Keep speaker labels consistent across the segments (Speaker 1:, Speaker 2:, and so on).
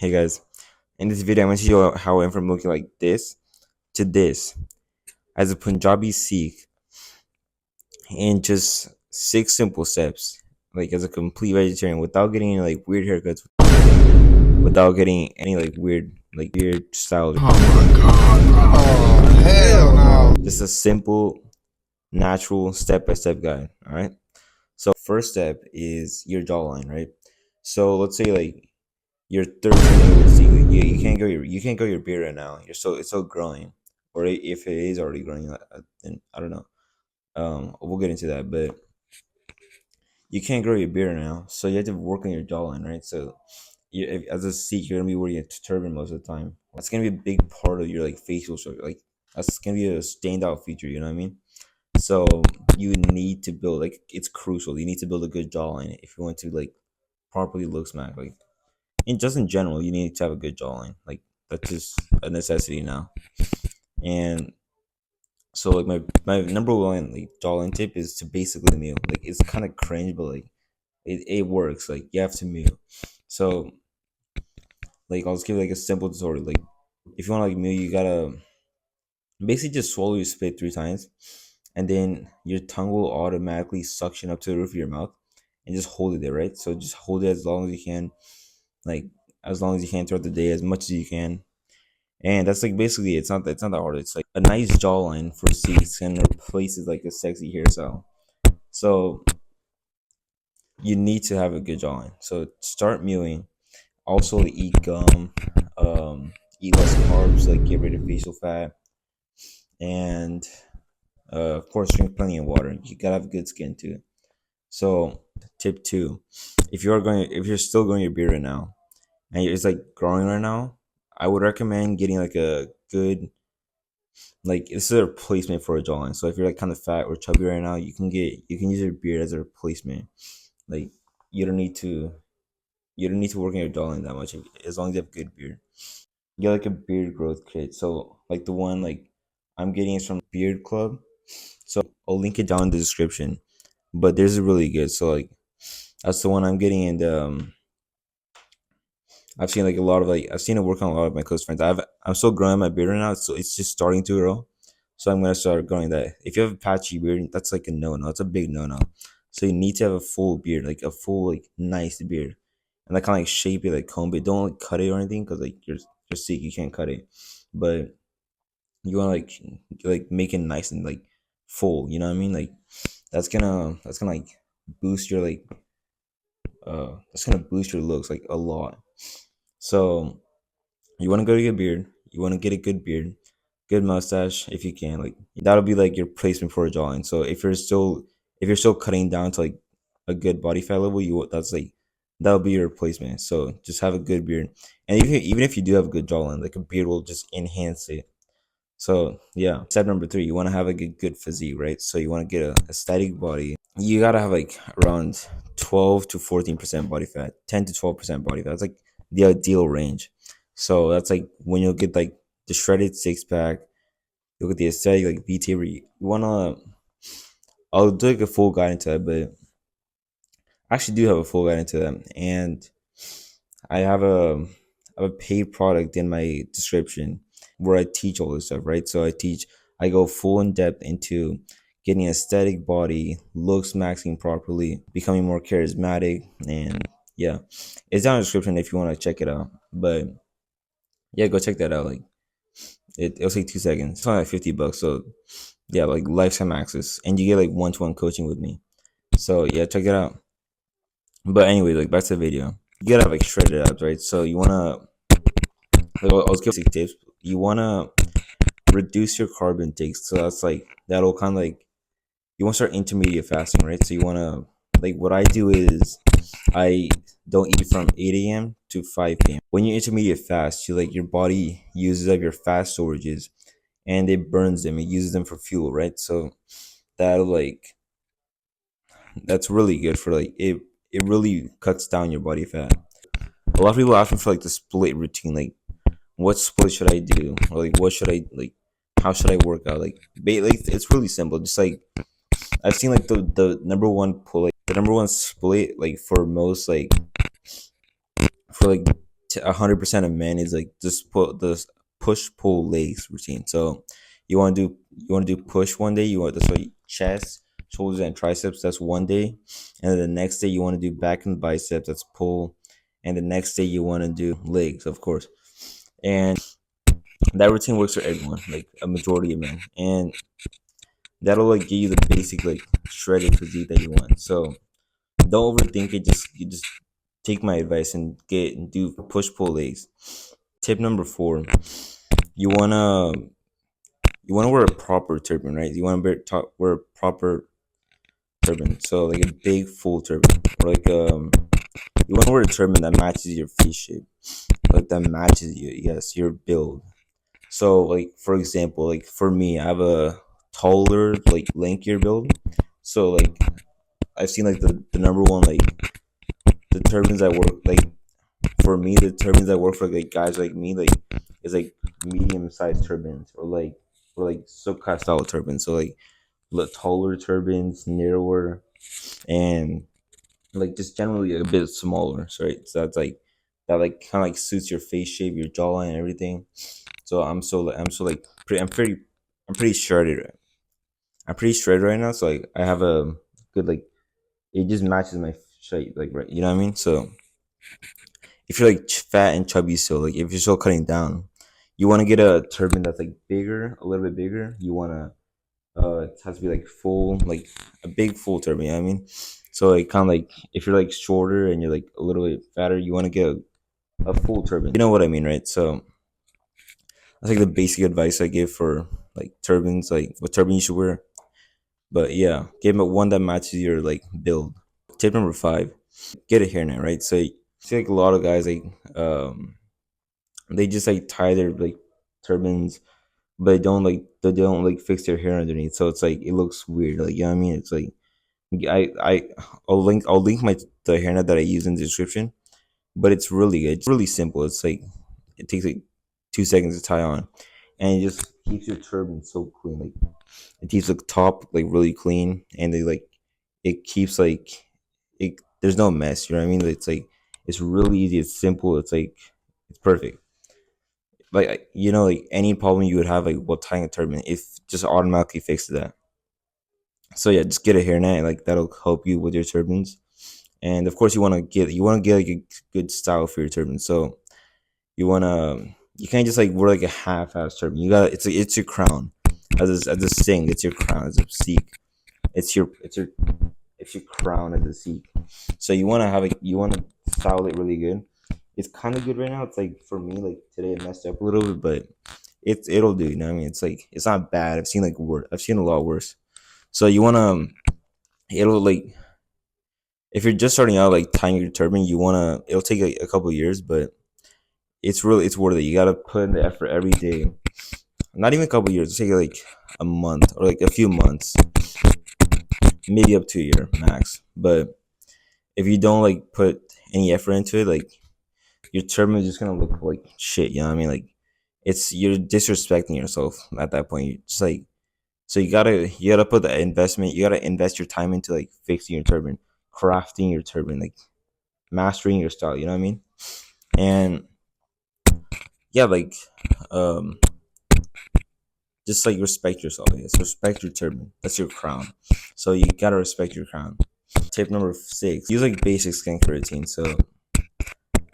Speaker 1: Hey guys, in this video I'm going to show you how I went from looking like this to this as a Punjabi Sikh in just 6 simple steps, like as a complete vegetarian without getting any like weird haircuts, without getting any like weird styles.
Speaker 2: Oh my god, bro. Oh, hell no.
Speaker 1: Just a simple, natural step-by-step guide. All right. So first step is your jawline, right? So let's say like you're 13-year-old Sikh, you can't grow your beard right now. It's still growing, or if it is already growing, then I don't know. We'll get into that, but you can't grow your beard now, so you have to work on your jawline, right? So as a Sikh, you're gonna be wearing a turban most of the time. That's gonna be a big part of your like facial structure. Like that's gonna be a standout feature. You know what I mean? So you need to build, like, it's crucial. You need to build a good jawline if you want to like properly look smack. Like in general, you need to have a good jawline. Like that's just a necessity now. And so like my number one like jawline tip is to basically meal. Like it's kind of cringe, but like it works. Like you have to meal. So like I'll just give like a simple tutorial. Like if you want to like meal, you gotta basically just swallow your spit 3 times, and then your tongue will automatically suction up to the roof of your mouth, and just hold it there, right? So just hold it as long as you can, like as long as you can throughout the day, as much as you can. And that's like basically it's not that hard. It's like a nice jawline for Sikhs and replaces like a sexy hairstyle. So you need to have a good jawline. So start mewing. Also eat gum, eat less carbs, like get rid of facial fat, and of course drink plenty of water. You gotta have good skin too. So tip two, if you're still growing your beard right now and it's like growing right now, I would recommend getting like a good, like this is a replacement for a jawline. So if you're like kind of fat or chubby right now, you can use your beard as a replacement. Like you don't need to you don't need to work on your jawline that much as long as you have good beard. Get like a beard growth kit. So like the one like I'm getting is from Beard Club. So I'll link it down in the description. But theirs is really good. So like that's the one I'm getting, and I've seen like a lot of like I've seen it work on a lot of my close friends. I'm still growing my beard right now, so it's just starting to grow. So I'm gonna start growing that. If you have a patchy beard, that's like a no no. It's a big no no. So you need to have a full beard, like a full like nice beard, and like kind of like shape it, like comb it. Don't like cut it or anything, because like you're sick, you can't cut it. But you want to like make it nice and like full. You know what I mean? Like that's gonna like boost your like that's gonna boost your looks like a lot. So you want to go to your beard. You want to get a good beard, good mustache if you can. Like that'll be like your placement for a jawline. So if you're still cutting down to like a good body fat level, that's like that'll be your replacement. So just have a good beard, and even if you do have a good jawline, like a beard will just enhance it. So yeah, step number three, you want to have like a good physique, right? So you want to get a static body. You gotta have like around 12 to 14% body fat, 10 to 12% body fat. That's like the ideal range. So that's like when you'll get like the shredded 6 pack, you'll get the aesthetic like V taper. You wanna, I'll do like a full guide into that, but I actually do have a full guide into that, and I have a paid product in my description where I teach all this stuff, right? So I go full in depth into getting an aesthetic body, looks maxing properly, becoming more charismatic, and yeah, it's down in the description if you want to check it out. But yeah, go check that out. Like it'll take 2 seconds. It's only like $50, so yeah, like lifetime access, and you get like one-to-one coaching with me. So yeah, check it out. But anyway, like back to the video. You gotta have like shredded abs, right? So you wanna, like, I'll give basic tips. You wanna reduce your carb intake, so that's like that'll kind of like you want to start intermediate fasting, right? So you wanna, like, what I do is I don't eat from 8 a.m. to 5 p.m. When you intermediate fast, you like your body uses up your fat storages and it burns them. It uses them for fuel, right? So that like that's really good for like it really cuts down your body fat. A lot of people ask me for like the split routine, like what split should I do, or like what should I like, how should I work out? Like it's really simple. Just like I've seen like the number one pull, like the number one split, like for most like for like 100% of men is like just put the push pull legs routine. So you want to do push one day. You want that's why chest, shoulders, and triceps. That's one day, and then the next day you want to do back and biceps. That's pull, and the next day you want to do legs, of course. And that routine works for everyone, like a majority of men, and that'll like give you the basic like shredded physique that you want. So don't overthink it. You just take my advice and get and do push pull legs. Tip number four: you wanna wear a proper turban, right? You wanna wear a proper turban, so like a big full turban, or like you wanna wear a turban that matches your face shape, like that matches you, yes, your build. So like for example, like for me, I have a taller, like lankier build. So like I've seen like the number one like the turbans I work like for me the turbans that work for like guys like me like is like medium sized turbans or like Sukha style turbans. So like taller turbans, narrower, and like just generally a bit smaller. So, right, so that's like that like kind of like suits your face shape, your jawline, and everything. So I'm pretty shredded. I'm pretty shredded right now. So like I have a good like it just matches my shape, like right. You know what I mean? So if you're like fat and chubby, so like if you're still cutting down, you want to get a turban that's like bigger, a little bit bigger. You want to it has to be like full, like a big full turban. You know what I mean? So like kind of like if you're like shorter and you're like a little bit fatter, you want to get a full turban. You know what I mean, right? So that's like the basic advice I give for like turbans, like what turban you should wear. But yeah, give them one that matches your like build. Tip number five: get a hairnet, right? So you see like a lot of guys like they just like tie their like turbans, but they don't like fix their hair underneath. So it's like it looks weird. Like you know what I mean? It's like I I'll link my the hairnet that I use in the description. But it's really good. It's really simple. It's like it takes like 2 seconds to tie on, and it just keeps your turban so clean. Like it keeps the top like really clean, and they like it keeps like it. There's no mess. You know what I mean? It's like it's really easy. It's simple. It's like it's perfect. Like you know, like any problem you would have like while tying a turban, if just automatically fixes that. So yeah, just get a hairnet. Like that'll help you with your turbans. And of course, you want to get like a good style for your turban. So you can't just like wear like a half-ass turban. You got it's your crown. As a Singh, it's your crown. As a Sikh, it's your crown as a Sikh. So you want to style it really good. It's kind of good right now. It's like for me, like today it messed up a little bit, but it'll do. You know what I mean? It's like it's not bad. I've seen a lot worse. So you wanna it'll like if you're just starting out like tying your turban, it'll take a couple years, but it's worth it. You gotta put in the effort every day. Not even a couple years. It'll take like a month or like a few months, maybe up to a year max. But if you don't like put any effort into it, like your turban is just gonna look like shit. You know what I mean? Like it's you're disrespecting yourself at that point. You just like so you gotta put the investment. You gotta invest your time into like fixing your turban, crafting your turban, like mastering your style. You know what I mean? And yeah, like um just like respect yourself. I guess respect your turban. That's your crown. So you gotta respect your crown. Tip number six: use like basic skincare routine. So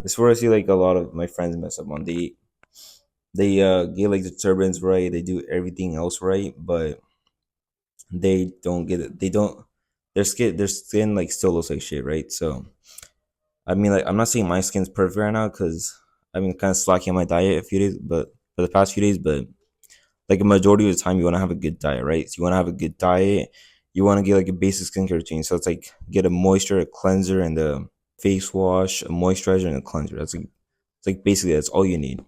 Speaker 1: this is where I see like a lot of my friends mess up on. They get like the turbans right. They do everything else right, but they don't get it. They don't. Their skin like still looks like shit, right? So I mean, like I'm not saying my skin's perfect right now because I've been kind of slacking on my diet a few days, but for the past few days, but like a majority of the time you want to have a good diet, right? So you want to have a good diet. You want to get like a basic skincare routine. So it's like get a moisture, a cleanser, and a face wash, a moisturizer, and a cleanser. That's like it's like basically that's all you need.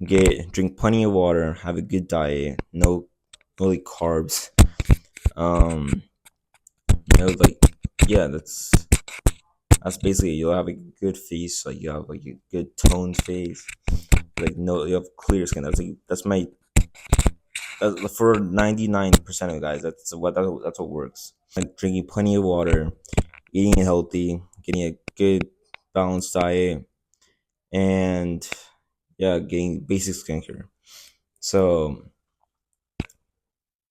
Speaker 1: Drink plenty of water, have a good diet, no like carbs. Um, like yeah, that's basically it. You'll have a good face, like you have like a good toned face, like no, you have clear skin. That's my for 99% of guys, that's what works. Like drinking plenty of water, eating healthy, getting a good balanced diet, and yeah, getting basic skincare. So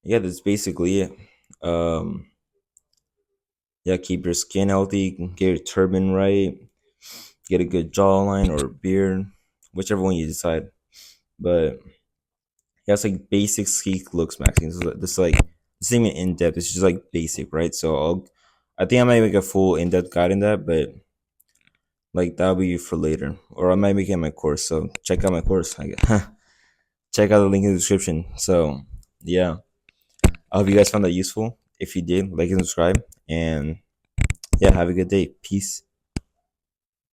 Speaker 1: yeah, that's basically it. Um, yeah, keep your skin healthy, get your turban right, get a good jawline or beard, whichever one you decide. But yeah, it's like basic Sikh looks, Maxine. This like this isn't even in depth. It's just like basic, right? So I think I might make a full in depth guide in that, but like that'll be for later, or I might make it my course. So check out my course. I guess. Check out the link in the description. So yeah, I hope you guys found that useful. If you did, like and subscribe, and yeah, have a good day. Peace.